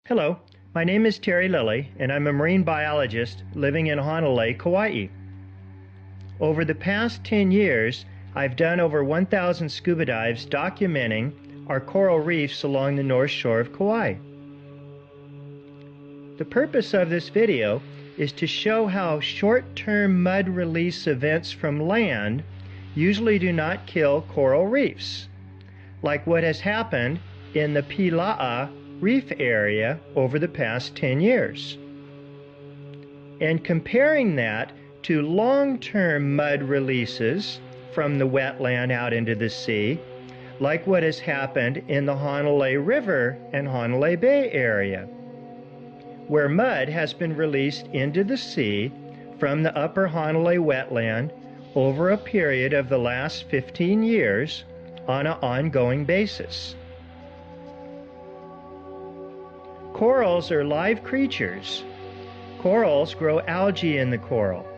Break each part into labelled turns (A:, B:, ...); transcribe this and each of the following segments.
A: Hello, my name is Terry Lilly, and I'm a marine biologist living in Hanalei, Kauai. Over the past 10 years, I've done over 1,000 scuba dives documenting our coral reefs along the north shore of Kauai. The purpose of this video is to show how short-term mud release events from land usually do not kill coral reefs, like what has happened in the Pila'a Reef area over the past 10 years. And comparing that to long-term mud releases from the wetland out into the sea, like what has happened in the Hanalei River and Hanalei Bay area, where mud has been released into the sea from the upper Hanalei wetland over a period of the last 15 years on an ongoing basis. Corals are live creatures. Corals grow algae in the coral.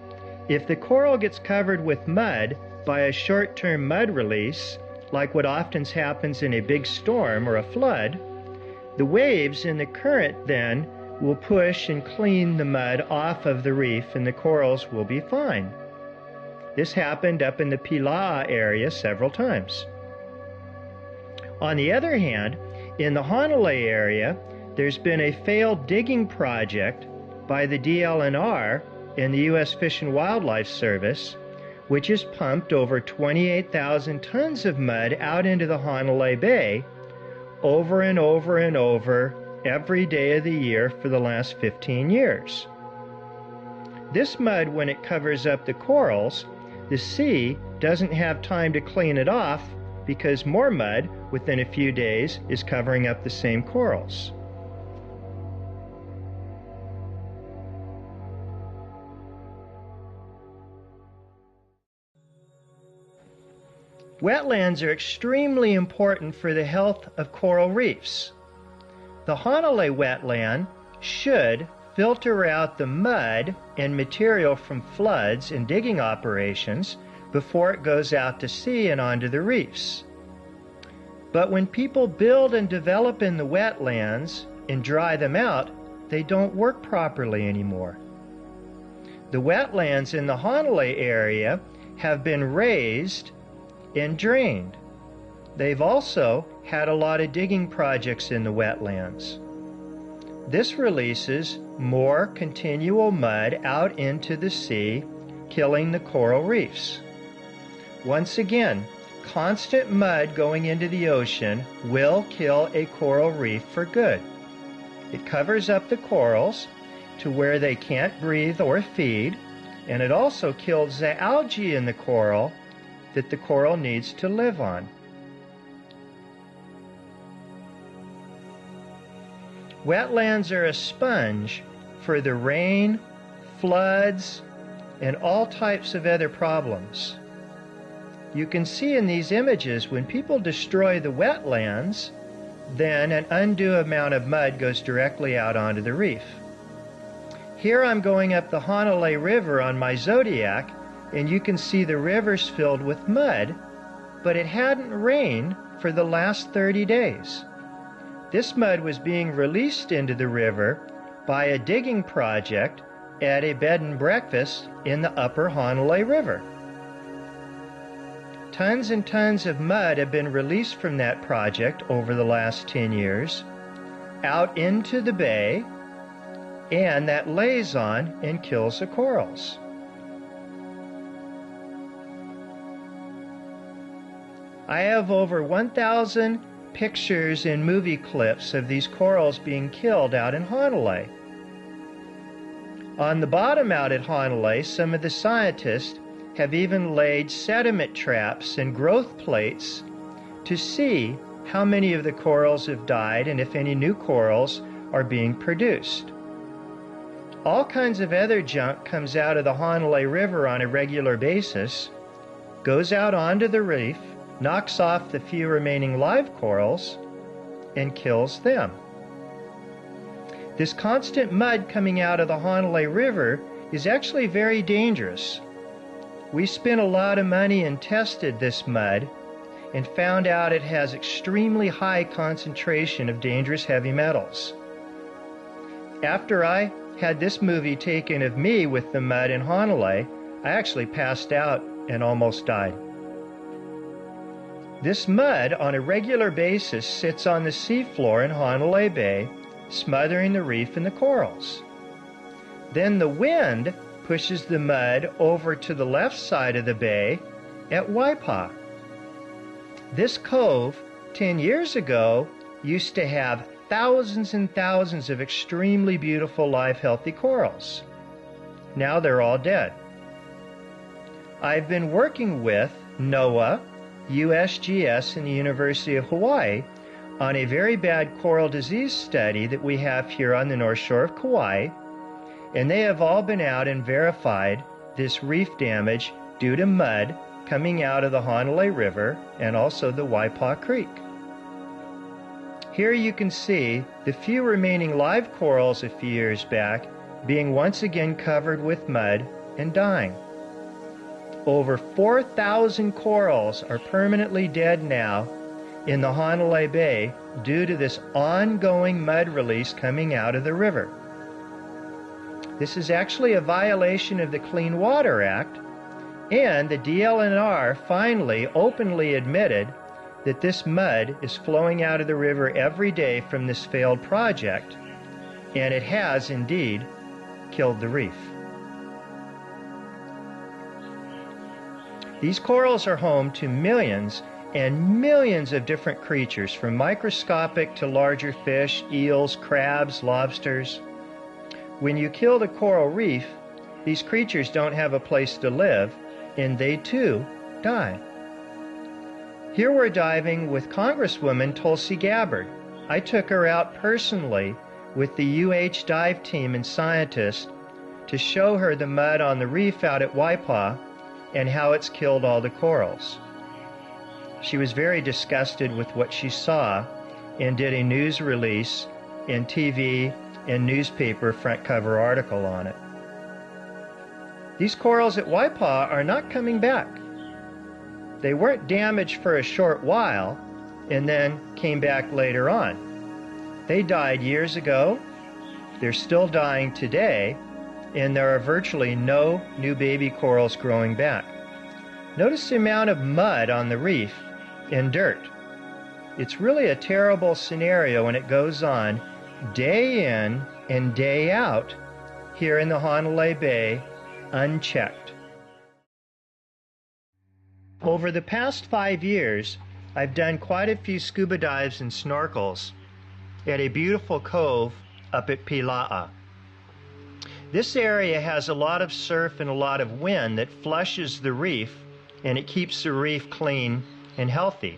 A: If the coral gets covered with mud by a short-term mud release, like what often happens in a big storm or a flood, the waves in the current then will push and clean the mud off of the reef and the corals will be fine. This happened up in the Pila'a area several times. On the other hand, in the Hanalei area, there's been a failed digging project by the DLNR and the U.S. Fish and Wildlife Service, which has pumped over 28,000 tons of mud out into the Hanalei Bay over and over and over every day of the year for the last 15 years. This mud, when it covers up the corals, the sea doesn't have time to clean it off because more mud within a few days is covering up the same corals. Wetlands are extremely important for the health of coral reefs. The Hanalei wetland should filter out the mud and material from floods and digging operations before it goes out to sea and onto the reefs. But when people build and develop in the wetlands and dry them out, they don't work properly anymore. The wetlands in the Hanalei area have been raised and drained. They've also had a lot of digging projects in the wetlands. This releases more continual mud out into the sea, killing the coral reefs. Once again, constant mud going into the ocean will kill a coral reef for good. It covers up the corals to where they can't breathe or feed, and it also kills the algae in the coral that the coral needs to live on. Wetlands are a sponge for the rain, floods, and all types of other problems. You can see in these images when people destroy the wetlands, then an undue amount of mud goes directly out onto the reef. Here I'm going up the Hanalei River on my Zodiac, and you can see the river's filled with mud, but it hadn't rained for the last 30 days. This mud was being released into the river by a digging project at a bed and breakfast in the upper Hanalei River. Tons and tons of mud have been released from that project over the last 10 years out into the bay, and that lays on and kills the corals. I have over 1,000 pictures and movie clips of these corals being killed out in Hanalei. On the bottom out at Hanalei, some of the scientists have even laid sediment traps and growth plates to see how many of the corals have died and if any new corals are being produced. All kinds of other junk comes out of the Hanalei River on a regular basis, goes out onto the reef, knocks off the few remaining live corals, and kills them. This constant mud coming out of the Hanalei River is actually very dangerous. We spent a lot of money and tested this mud and found out it has extremely high concentration of dangerous heavy metals. After I had this movie taken of me with the mud in Hanalei, I actually passed out and almost died. This mud on a regular basis sits on the seafloor in Hanalei Bay, smothering the reef and the corals. Then the wind pushes the mud over to the left side of the bay at Waipa. This cove, 10 years ago, used to have thousands and thousands of extremely beautiful live healthy corals. Now they're all dead. I've been working with NOAA, USGS, and the University of Hawaii on a very bad coral disease study that we have here on the North Shore of Kauai, and they have all been out and verified this reef damage due to mud coming out of the Hanalei River and also the Waipa Creek. Here you can see the few remaining live corals a few years back being once again covered with mud and dying. Over 4,000 corals are permanently dead now in the Hanalei Bay due to this ongoing mud release coming out of the river. This is actually a violation of the Clean Water Act, and the DLNR finally openly admitted that this mud is flowing out of the river every day from this failed project, and it has indeed killed the reef. These corals are home to millions and millions of different creatures, from microscopic to larger fish, eels, crabs, lobsters. When you kill the coral reef, these creatures don't have a place to live, and they too die. Here we're diving with Congresswoman Tulsi Gabbard. I took her out personally with the UH dive team and scientists to show her the mud on the reef out at Waipa and how it's killed all the corals. She was very disgusted with what she saw and did a news release and TV and newspaper front cover article on it. These corals at Waipa are not coming back. They weren't damaged for a short while and then came back later on. They died years ago, they're still dying today, and there are virtually no new baby corals growing back. Notice the amount of mud on the reef and dirt. It's really a terrible scenario when it goes on day in and day out here in the Hanalei Bay, unchecked. Over the past 5 years, I've done quite a few scuba dives and snorkels at a beautiful cove up at Pila'a. This area has a lot of surf and a lot of wind that flushes the reef, and it keeps the reef clean and healthy.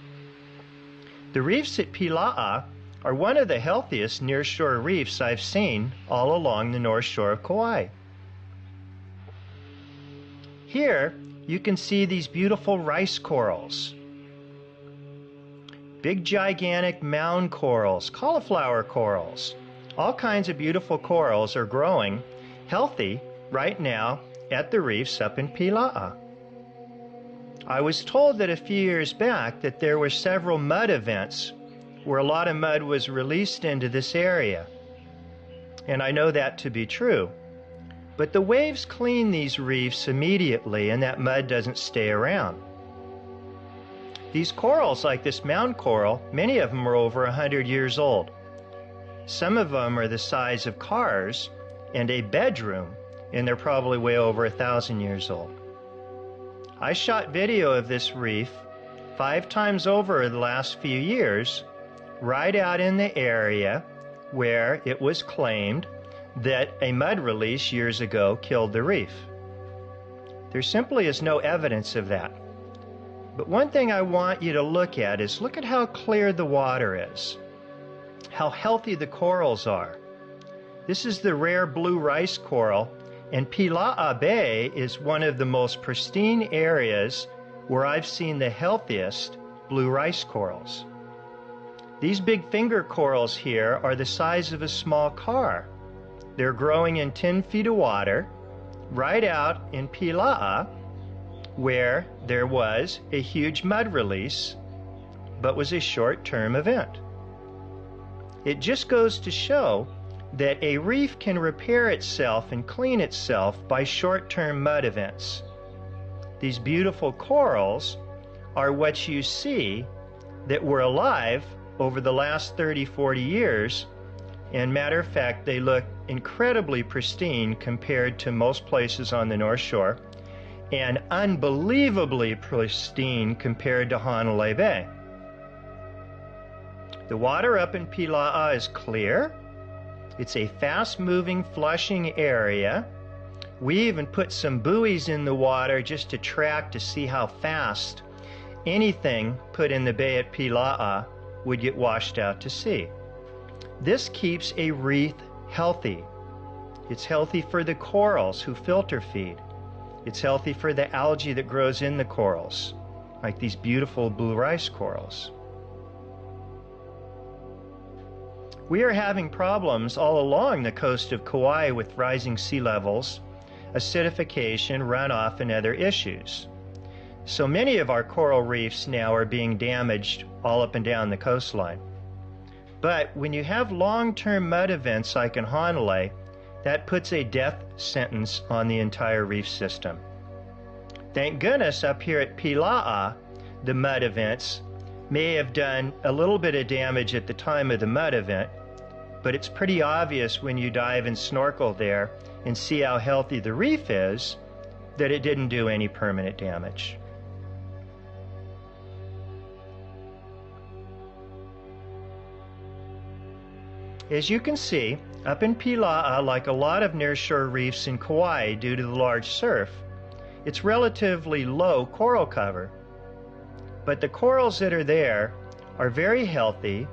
A: The reefs at Pila'a are one of the healthiest nearshore reefs I've seen all along the North Shore of Kauai. Here you can see these beautiful rice corals, big gigantic mound corals, cauliflower corals. All kinds of beautiful corals are growing healthy right now at the reefs up in Pila'a. I was told that a few years back that there were several mud events where a lot of mud was released into this area, and I know that to be true. But the waves clean these reefs immediately, and that mud doesn't stay around. These corals, like this mound coral, many of them are over 100 years old. Some of them are the size of cars and a bedroom, and they're probably way over 1,000 years old. I shot video of this reef 5 times over the last few years, right out in the area where it was claimed that a mud release years ago killed the reef. There simply is no evidence of that. But one thing I want you to look at is look at how clear the water is, how healthy the corals are. This is the rare blue rice coral, and Pila'a Bay is one of the most pristine areas where I've seen the healthiest blue rice corals. These big finger corals here are the size of a small car. They're growing in 10 feet of water right out in Pila'a, where there was a huge mud release, but was a short-term event. It just goes to show that a reef can repair itself and clean itself by short-term mud events. These beautiful corals are what you see that were alive over the last 30, 40 years. And matter of fact, they look incredibly pristine compared to most places on the North Shore, and unbelievably pristine compared to Hanalei Bay. The water up in Pila'a is clear. It's a fast-moving, flushing area. We even put some buoys in the water just to track to see how fast anything put in the bay at Pila'a would get washed out to sea. This keeps a reef healthy. It's healthy for the corals who filter feed. It's healthy for the algae that grows in the corals, like these beautiful blue rice corals. We are having problems all along the coast of Kauai with rising sea levels, acidification, runoff, and other issues. So many of our coral reefs now are being damaged all up and down the coastline. But when you have long-term mud events like in Hanalei, that puts a death sentence on the entire reef system. Thank goodness up here at Pila'a, the mud events may have done a little bit of damage at the time of the mud event, but it's pretty obvious when you dive and snorkel there and see how healthy the reef is that it didn't do any permanent damage. As you can see, up in Pila'a, like a lot of nearshore reefs in Kauai due to the large surf, it's relatively low coral cover. But the corals that are there are very healthy,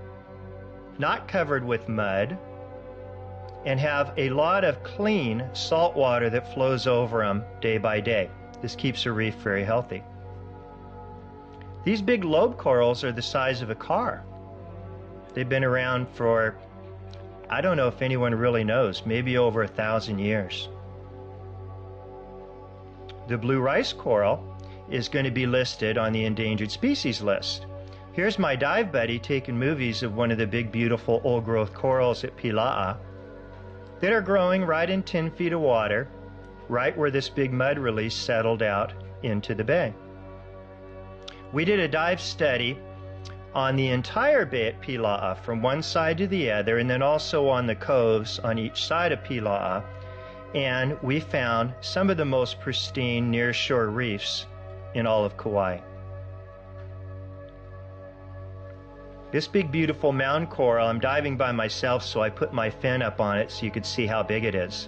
A: not covered with mud, and have a lot of clean salt water that flows over them day by day. This keeps a reef very healthy. These big lobe corals are the size of a car. They've been around for, I don't know if anyone really knows, maybe over 1,000 years. The blue rice coral is going to be listed on the endangered species list. Here's my dive buddy taking movies of one of the big beautiful old growth corals at Pila'a that are growing right in 10 feet of water, right where this big mud release settled out into the bay. We did a dive study on the entire bay at Pila'a from one side to the other, and then also on the coves on each side of Pila'a, and we found some of the most pristine nearshore reefs in all of Kauai. This big beautiful mound coral, I'm diving by myself, so I put my fin up on it so you could see how big it is.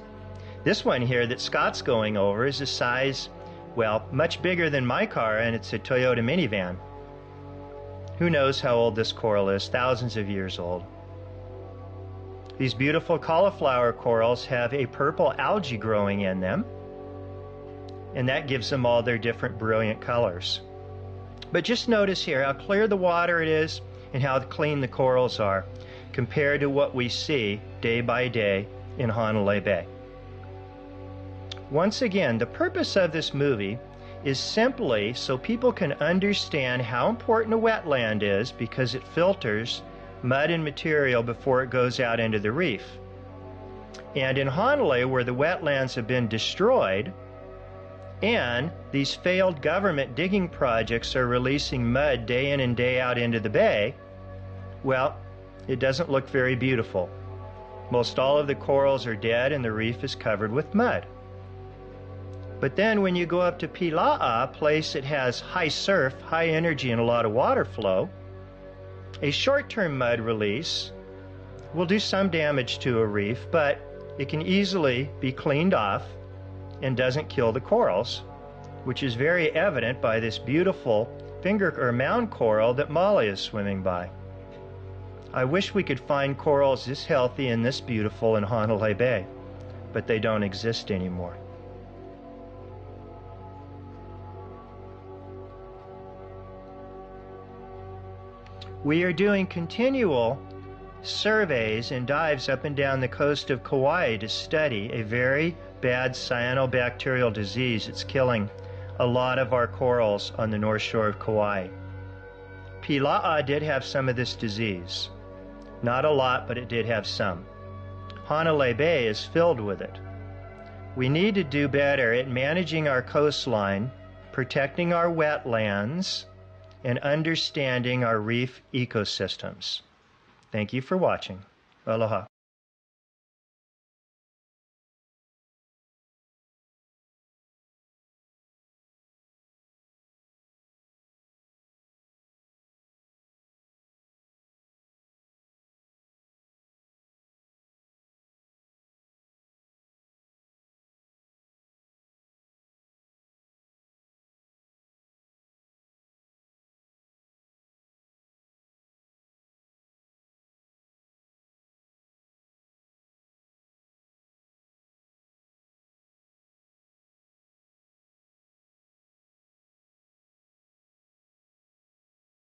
A: This one here that Scott's going over is a size, well, much bigger than my car, and it's a Toyota minivan. Who knows how old this coral is? Thousands of years old. These beautiful cauliflower corals have a purple algae growing in them, and that gives them all their different brilliant colors. But just notice here how clear the water it is and how clean the corals are compared to what we see day by day in Hanalei Bay. Once again, the purpose of this movie is simply so people can understand how important a wetland is, because it filters mud and material before it goes out into the reef. And in Hanalei, where the wetlands have been destroyed and these failed government digging projects are releasing mud day in and day out into the bay, well, it doesn't look very beautiful. Most all of the corals are dead and the reef is covered with mud. But then when you go up to Pila'a, a place that has high surf, high energy, and a lot of water flow, a short-term mud release will do some damage to a reef, but it can easily be cleaned off and doesn't kill the corals, which is very evident by this beautiful finger or mound coral that Molly is swimming by. I wish we could find corals this healthy and this beautiful in Hanalei Bay, but they don't exist anymore. We are doing continual surveys and dives up and down the coast of Kauai to study a very bad cyanobacterial disease that's killing a lot of our corals on the north shore of Kauai. Pila'a did have some of this disease. Not a lot, but it did have some. Hanalei Bay is filled with it. We need to do better at managing our coastline, protecting our wetlands, and understanding our reef ecosystems. Thank you for watching. Aloha.